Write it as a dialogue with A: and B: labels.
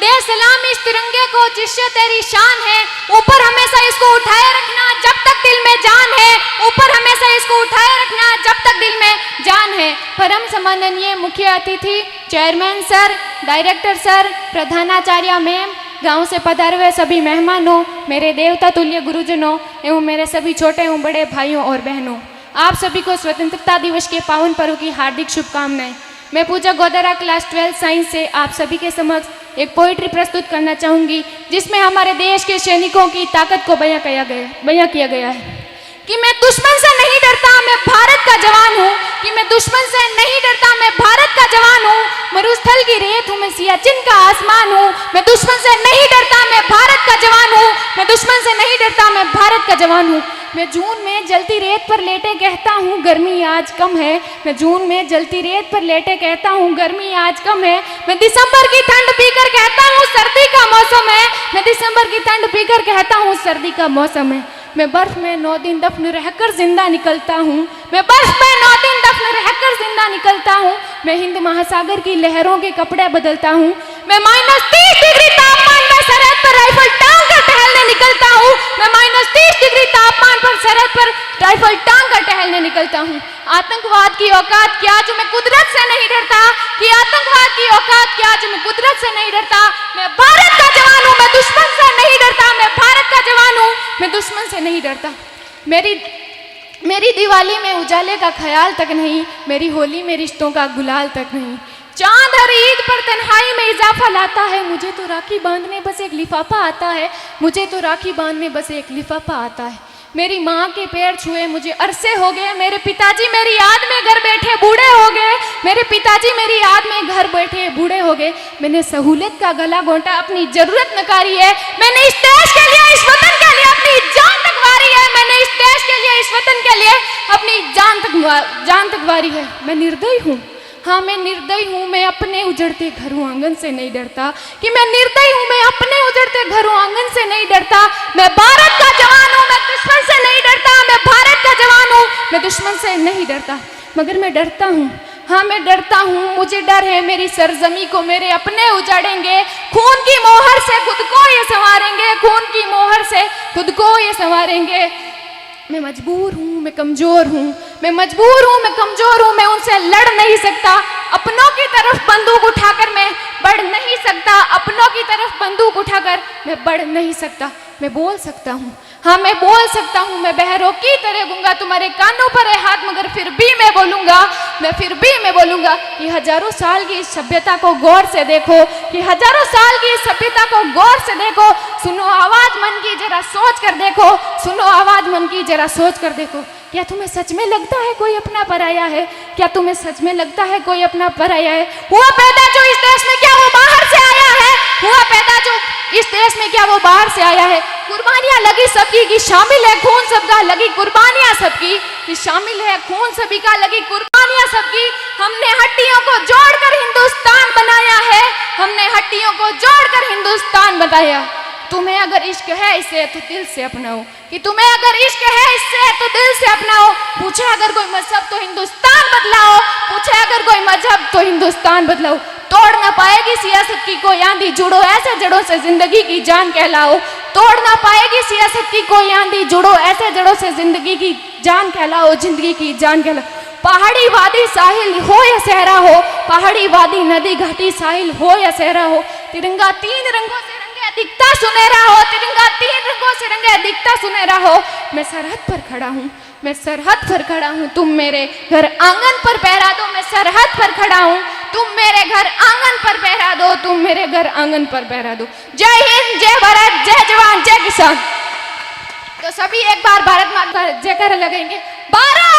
A: दे सलाम इस तिरंगे को जिससे तेरी शान है, ऊपर हमेशा इसको उठाए रखना जब तक दिल में जान है, ऊपर हमेशा इसको उठाए रखना जब तक दिल में जान है। परम सम्माननीय मुख्य अतिथि, चेयरमैन सर, डायरेक्टर सर, प्रधानाचार्य मैम, गांव से पधारे हुए सभी मेहमानों, मेरे देवता तुल्य गुरुजनों एवं मेरे सभी छोटे एवं बड़े भाइयों और बहनों, आप सभी को स्वतंत्रता दिवस के पावन पर्व की हार्दिक शुभकामनाएं। मैं पूजा गोदरा क्लास 12 साइंस से आप सभी के समक्ष एक पोइट्री प्रस्तुत करना चाहूँगी, जिसमें हमारे देश के सैनिकों की ताकत को बयां किया गया है कि मैं दुश्मन से नहीं डरता, मैं भारत का जवान हूँ, कि मैं दुश्मन से नहीं डरता, मैं भारत का जवान हूँ, मरुस्थल की रेत हूँ, मैं सियाचिन का आसमान हूँ, मैं दुश्मन से नहीं डरता, मैं भारत का जवान हूँ, मैं दुश्मन से नहीं डरता, मैं भारत का जवान हूँ। मैं जून में जलती रेत पर लेटे कहता हूँ गर्मी आज कम है, मैं जून में जलती रेत पर लेटे कहता हूँ गर्मी आज कम है, मैं दिसंबर की ठंड पीकर कहता हूँ सर्दी का मौसम है, मैं दिसंबर की ठंड पीकर कहता हूँ सर्दी का मौसम है। मैं बर्फ में 9 दिन दफन रहकर जिंदा निकलता हूँ, मैं बर्फ में 9 दिन दफन रहकर जिंदा निकलता हूँ, मैं हिंद महासागर की लहरों के कपड़े बदलता हूँ, मैं -30 डिग्री तापमान में सरहद पर राइफल टांग कर टहलने निकलता हूँ, मैं -30 डिग्री तापमान पर सरहद पर राइफल टांग कर टहलने निकलता हूँ। आतंकवाद की औकात क्या जो मैं कुदरत से नहीं डरता, कि आतंकवाद की औकात क्या जो मैं कुदरत से नहीं डरता, मैं भारत का जवान हूँ, मैं दुश्मन से नहीं डरता, मैं भारत का जवान हूँ, मैं दुश्मन से नहीं डरता। मेरी दिवाली में उजाले का ख्याल तक नहीं, मेरी होली में रिश्तों का गुलाल तक नहीं, चांद हर ईद पर तन्हाई में इजाफा लाता है, मुझे तो राखी बांधने बस एक लिफाफा आता है, मुझे तो राखी बांधने बस एक लिफाफा आता है। मेरी माँ के पैर छुए मुझे अरसे हो गए, मेरे पिताजी मेरी याद में घर बैठे बूढ़े हो गए, मेरे पिताजी मेरी याद में घर बैठे बूढ़े हो गए। मैंने सहूलियत का गला घोंटा, अपनी जरूरत नकारी है, मैंने इस देश के लिए, इस वतन के लिए अपनी जान तक वारी है, मैंने इस देश के लिए, इस वतन के लिए अपनी जान तक वारी है। मैं निर्दयी हूँ, हाँ मैं निर्दयी हूँ, मैं अपने उजड़ते घरों आंगन से नहीं डरता, कि मैं निर्दयी हूँ, मैं अपने उजड़ते घरों आंगन से नहीं डरता। मैं भारत का जवान हूँ, मैं दुश्मन से नहीं डरता, मैं भारत का जवान हूँ, मैं दुश्मन से नहीं डरता। मगर मैं डरता हूँ, हाँ मैं डरता हूँ, मुझे डर है मेरी सरजमी को मेरे अपने उजाड़ेंगे, खून की मोहर से खुद को ये संवारेंगे, खून की मोहर से खुद को ये संवारेंगे। मैं मजबूर हूँ, मैं कमज़ोर हूँ, मैं मजबूर हूँ, मैं कमज़ोर हूँ, मैं उनसे लड़ नहीं सकता, अपनों की तरफ बंदूक उठाकर मैं बढ़ नहीं सकता, अपनों की तरफ बंदूक उठाकर मैं बढ़ नहीं सकता। मैं बोल सकता हूँ, हाँ मैं बोल सकता हूँ, मैं बहरों की तरह गूंगा, तुम्हारे कानों पर है हाथ मगर फिर भी मैं बोलूँगा, मैं फिर भी मैं बोलूँगा। ये हजारों साल की इस सभ्यता को गौर से देखो, ये हजारों साल की इस सभ्यता को गौर से देखो, सुनो आवाज़ मन की जरा सोच कर देखो, सुनो आवाज़ मन की जरा सोच कर देखो। क्या तुम्हें सच में लगता है कोई अपना पराया है? क्या तुम्हें सच में लगता है कोई अपना पराया है? हुआ पैदा जो इस देश में, क्या वो बाहर से आया है? हुआ पैदा जो इस देश में, क्या वो बाहर से आया है? कुर्बानियां लगी सबकी कि शामिल है खून सबका, लगी कुर्बानियां सबकी कि शामिल है खून सभी का, लगी कुर्बानियां सबकी। हमने हड्डियों को जोड़कर हिंदुस्तान बनाया है, हमने हड्डियों को जोड़कर हिंदुस्तान बनाया। तुम्हें अगर इश्क है इससे तो दिल से अपनाओ, कि तुम्हें अगर इश्क है इससे तो दिल से अपनाओ। पूछे अगर कोई मजहब तो हिंदुस्तान बदलाओ, पूछे अगर कोई मजहब तो हिंदुस्तान बदलाओ। तोड़ ना पाएगी सियासत की कोई आंधी, जुड़ो ऐसे जड़ों से जिंदगी की जान कहलाओ। तोड़ ना पाएगी सियासत की कोई आंधी, जुड़ो ऐसे जड़ों से जिंदगी की जान कहलाओ, जिंदगी की जान कहलाओ। पहाड़ी वादी साहिल हो या सहरा हो, पहाड़ी वादी नदी घाटी साहिल हो या सहरा हो, तिरंगा 3 रंगों से दिखता सुनहरा हो, तिरंगा 3 रंगों से रंगे दिखता सुनहरा हो। मैं सरहद पर खड़ा हूँ, मैं सरहद पर खड़ा हूँ, तुम मेरे घर आंगन पर पहरा दो। मैं सरहद पर खड़ा हूँ, तुम मेरे घर आंगन पर पहरा दो, तुम मेरे घर आंगन पर पहरा दो। जय हिंद, जय भारत, जय जवान, जय किसान। तो सभी एक बार भारत माता का जयकारा लगाएंगे। भारत